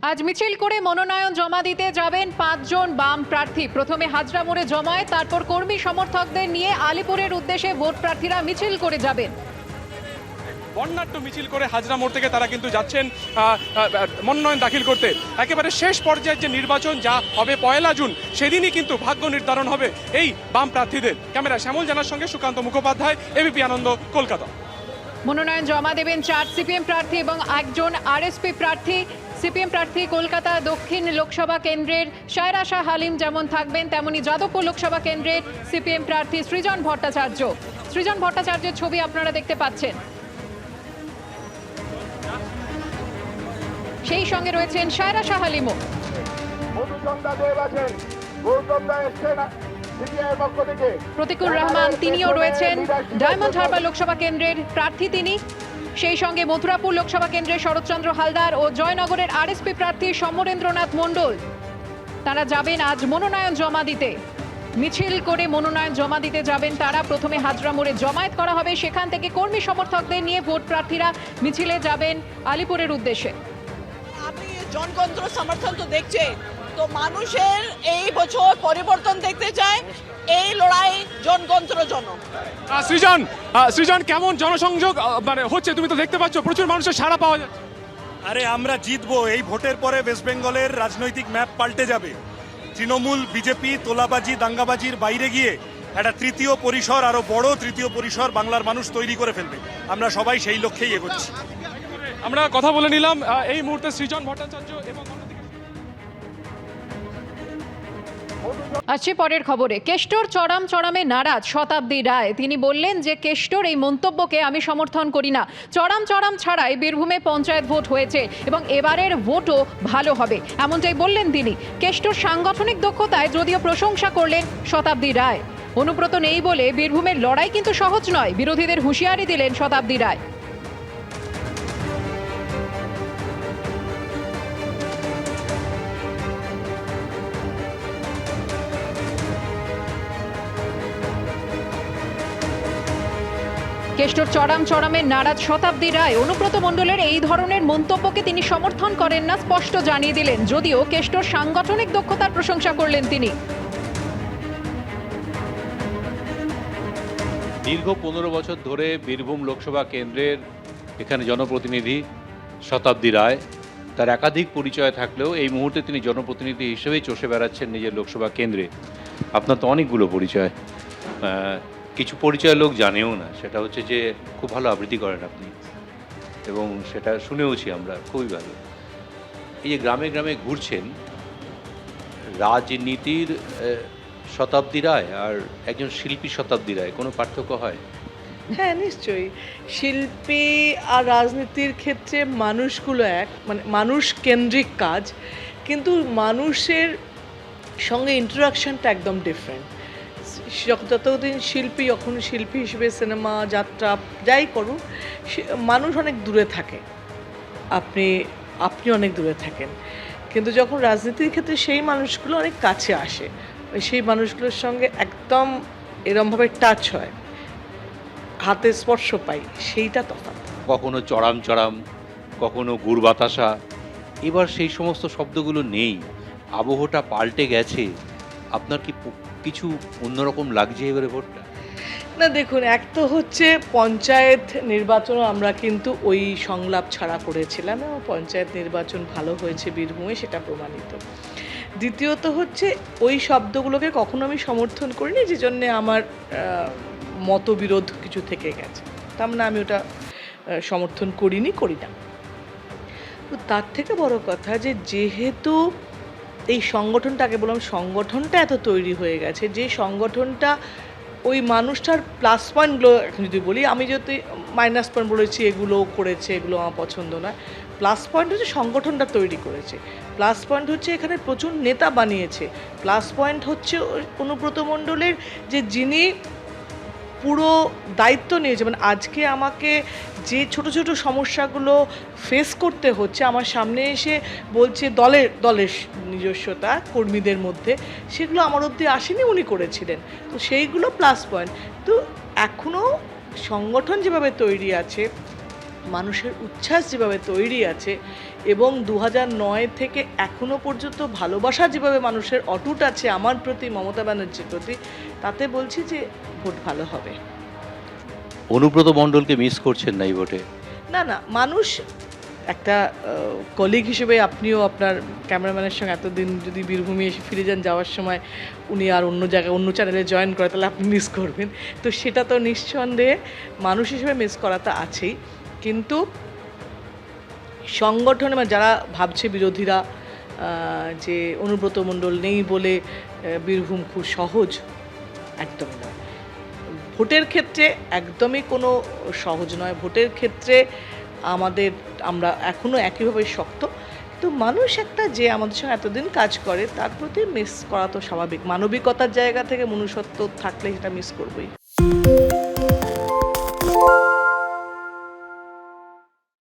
আজ মিছিল করে মনোনয়ন জমা দিতে যাবেন 5 জন বাম প্রার্থী। প্রথমে হাজরা মোড়ে জমায়েত, তারপর কর্মী সমর্থকদের নিয়ে আলিপুরের উদ্দেশ্যে ভোট প্রার্থীরা মিছিল করে যাবেন। বর্ণাঢ্য মিছিল করে হাজরা মোড় থেকে তারা কিন্তু যাচ্ছেন মনোনয়ন দাখিল করতে। একেবারে শেষ পর্যায়ের যে নির্বাচন যা হবে 1 জুন, সেদিনই কিন্তু ভাগ্য নির্ধারণ হবে এই বাম প্রার্থীদের। ক্যামেরা শ্যামল জানার সঙ্গে সুকান্ত মুখোপাধ্যায়, এবিপি আনন্দ, কলকাতা। মনোনয়ন জমা দেবেন 4 সিপিএম প্রার্থী এবং 1 জন আরএসপি প্রার্থী। সিপিএম প্রার্থী কলকাতা দক্ষিণ লোকসভা কেন্দ্রের সায়রা শাহ হালিম যেমন থাকবেন, তেমনি যাদবপুর লোকসভা কেন্দ্রের সিপিএম প্রার্থী সৃজন ভট্টাচার্য। সৃজন ভট্টাচার্যের ছবি আপনারা দেখতে পাচ্ছেন। সেই সঙ্গে রয়েছেন সায়রা শাহ হালিমও। প্রতিকুল রহমান তিনিও রয়েছেন, ডায়মন্ড হারবার লোকসভা কেন্দ্রের প্রার্থী তিনি। সেই সঙ্গে মথুরাপুর লোকসভা কেন্দ্রের শরৎচন্দ্র হালদার ও জয়নগরের আরএসপি প্রার্থী সমরেন্দ্রনাথ মণ্ডল। তারা যাবেন আজ মনোনয়ন জমা দিতে। মিছিল করে মনোনয়ন জমা দিতে যাবেন তারা। প্রথমে হাজরা মোড়ে জমায়েত করা হবে, সেখান থেকে কর্মী সমর্থকদের নিয়ে ভোট প্রার্থীরা মিছিলে যাবেন আলিপুরের উদ্দেশ্যে। আপনি জনগণতন্ত্র সমর্থন তো দেখছেন, তো মানুষের এই বছর পরিবর্তন দেখতে চায়, এই লড়াই জনগণতন্ত্রের জন্য। সৃজন, কেমন জনসংযোগ মানে হচ্ছে? তুমি তো দেখতে পাচ্ছ প্রচুর মানুষের সাড়া পাওয়া যাচ্ছে। আরে আমরা জিতবো। এই ভোটের পরে ওয়েস্ট বেঙ্গলের রাজনৈতিক ম্যাপ পাল্টে যাবে। তৃণমূল, বিজেপি তোলাবাজি, দাঙ্গাবাজির বাইরে গিয়ে একটা তৃতীয় পরিসর, আরো বড় তৃতীয় পরিসর বাংলার মানুষ তৈরি করে ফেলবে। আমরা সবাই সেই লক্ষ্যেই এগোচ্ছি। আমরা কথা বলে নিলাম এই মুহূর্তে সৃজন ভট্টাচার্য এবং আসছে পরের খবরে। কেষ্টর চড়ামে নারাজ শতাব্দী রায়। তিনি বললেন যে কেষ্টর এই মন্তব্যকে আমি সমর্থন করি না। চড়াম ছাড়াই বীরভূমে পঞ্চায়েত ভোট হয়েছে এবং এবারের ভোটও ভালো হবে, এমনটাই বললেন তিনি। কেষ্টর সাংগঠনিক দক্ষতায় যদিও প্রশংসা করলেন শতাব্দী রায়। অনুব্রত নেই বলে বীরভূমের লড়াই কিন্তু সহজ নয়, বিরোধীদের হুঁশিয়ারি দিলেন শতাব্দী রায়। কেষ্টর চড়ামে নারাজ শতাব্দী রায়। অনুব্রত মণ্ডলের এই ধরনের মন্তব্যকে তিনি সমর্থন করেন না, স্পষ্ট জানিয়ে দিলেন। যদিও কেষ্টর সাংগঠনিক দক্ষতার প্রশংসা করলেন তিনি। দীর্ঘ 15 বছর ধরে বীরভূম লোকসভা কেন্দ্রের এখানে জনপ্রতিনিধি শতাব্দী রায়। তার একাধিক পরিচয় থাকলেও এই মুহূর্তে তিনি জনপ্রতিনিধি হিসেবেই চষে বেড়াচ্ছেন নিজের লোকসভা কেন্দ্রে। আপনার তো অনেকগুলো পরিচয়, কিছু পরিচয় লোক জানেও না। সেটা হচ্ছে যে খুব ভালো আবৃত্তি করেন আপনি, এবং সেটা শুনেওছি আমরা, খুবই ভালো। এই যে গ্রামে গ্রামে ঘুরছেন, রাজনীতির শতাব্দী রায় আর একজন শিল্পী শতাব্দী রায়, কোনো পার্থক্য হয়? হ্যাঁ, নিশ্চয়ই। শিল্পী আর রাজনীতির ক্ষেত্রে মানুষগুলো এক, মানে মানুষ কেন্দ্রিক কাজ, কিন্তু মানুষের সঙ্গে ইন্টারাকশনটা একদম ডিফারেন্ট। যতদিন শিল্পী, যখন শিল্পী হিসেবে সিনেমা, যাত্রা যাই করুন, মানুষ অনেক দূরে থাকে, আপনি অনেক দূরে থাকেন। কিন্তু যখন রাজনীতির ক্ষেত্রে সেই মানুষগুলো অনেক কাছে আসে, সেই মানুষগুলোর সঙ্গে একদম এরমভাবে টাচ হয়, হাতে স্পর্শ পাই, সেইটা তফাৎ। কখনো চড়াম, কখনো গুড় বাতাসা। এবার সেই সমস্ত শব্দগুলো নেই, আবহটা পাল্টে গেছে। আপনার কি কিছু অন্যরকম লাগছে এবারে ভোটটা? না দেখুন, এক তো হচ্ছে পঞ্চায়েত নির্বাচনও আমরা কিন্তু ওই সংলাপ ছাড়া করেছিলাম এবং পঞ্চায়েত নির্বাচন ভালো হয়েছে বীরভূমে, সেটা প্রমাণিত। দ্বিতীয়ত হচ্ছে ওই শব্দগুলোকে কখনো আমি সমর্থন করিনি, যে জন্যে আমার মতবিরোধ কিছু থেকে গেছে, তার মানে আমি ওটা সমর্থন করি না। তো তার থেকে বড় কথা যে যেহেতু এই সংগঠনটাকে বললাম, সংগঠনটা এত তৈরি হয়ে গেছে, যে সংগঠনটা ওই মানুষটার প্লাস পয়েন্টগুলো, এখন যদি বলি, আমি যদি মাইনাস পয়েন্ট বলেছি এগুলো করেছে, এগুলো আমার পছন্দ নয়। প্লাস পয়েন্ট হচ্ছে সংগঠনটা তৈরি করেছে, প্লাস পয়েন্ট হচ্ছে এখানে প্রচুর নেতা বানিয়েছে, প্লাস পয়েন্ট হচ্ছে অনুব্রত মণ্ডলের যে যিনি পুরো দায়িত্ব নিয়েছে। মানে আজকে আমাকে যে ছোট ছোট সমস্যাগুলো ফেস করতে হচ্ছে, আমার সামনে এসে বলছে দলের নিজস্বতা কর্মীদের মধ্যে, সেগুলো আমার অবধি আসেনি, উনি করেছিলেন। তো সেইগুলো প্লাস পয়েন্ট। তো এখনও সংগঠন যেভাবে তৈরি আছে, মানুষের উচ্ছ্বাস যেভাবে তৈরি আছে এবং 2009 থেকে এখনো পর্যন্ত ভালোবাসা যেভাবে মানুষের অটুট আছে আমার প্রতি, মমতা ব্যানার্জির প্রতি, তাতে বলছি যে ভোট ভালো হবে। অনুব্রত মণ্ডলকে মিস করছেন না এই ভোটে? না না, মানুষ একটা কলিগ হিসেবে, আপনিও আপনার ক্যামেরাম্যানের সঙ্গে এতদিন যদি বীরভূমে এসে ফিরে যান, যাওয়ার সময় উনি আর অন্য জায়গায় অন্য চ্যানেলে জয়েন করে, তাহলে আপনি মিস করবেন। তো সেটা তো নিঃসন্দেহে মানুষ হিসেবে মিস করা তো আছেই, কিন্তু সংগঠনে মানে যারা ভাবছে বিরোধীরা যে অনুব্রত মণ্ডল নেই বলে বীরভূম খুব সহজ, একদমই নয়। ভোটের ক্ষেত্রে একদমই কোনো সহজ নয়। ভোটের ক্ষেত্রে আমরা এখনও একইভাবে শক্ত, তো মানুষ একটা যে আমাদের সঙ্গে এতদিন কাজ করে তার প্রতি মিস করা তো স্বাভাবিক। মানবিকতার জায়গা থেকে মনুষ্যত্ব থাকলে সেটা মিস করবই।